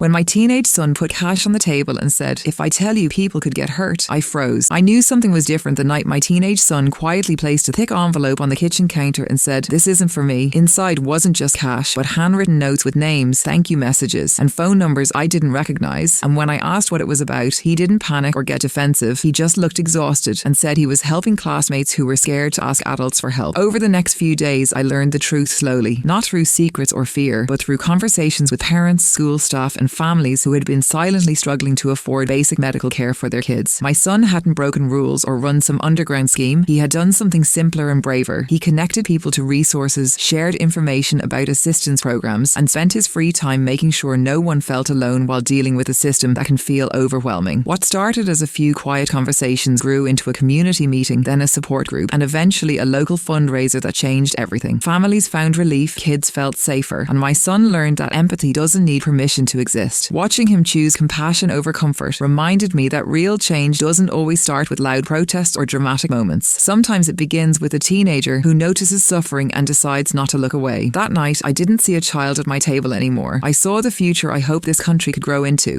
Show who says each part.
Speaker 1: When my teenage son put cash on the table and said, "If I tell you, people could get hurt," I froze. I knew something was different the night my teenage son quietly placed a thick envelope on the kitchen counter and said, "This isn't for me." Inside wasn't just cash, but handwritten notes with names, thank you messages, and phone numbers I didn't recognize. And when I asked what it was about, he didn't panic or get defensive. He just looked exhausted and said he was helping classmates who were scared to ask adults for help. Over the next few days, I learned the truth slowly, not through secrets or fear, but through conversations with parents, school staff, and families who had been silently struggling to afford basic medical care for their kids. My son hadn't broken rules or run some underground scheme. He had done something simpler and braver. He connected people to resources, shared information about assistance programs, and spent his free time making sure no one felt alone while dealing with a system that can feel overwhelming. What started as a few quiet conversations grew into a community meeting, then a support group, and eventually a local fundraiser that changed everything. Families found relief, kids felt safer, and my son learned that empathy doesn't need permission to exist. Watching him choose compassion over comfort reminded me that real change doesn't always start with loud protests or dramatic moments. Sometimes it begins with a teenager who notices suffering and decides not to look away. That night, I didn't see a child at my table anymore. I saw the future I hoped this country could grow into.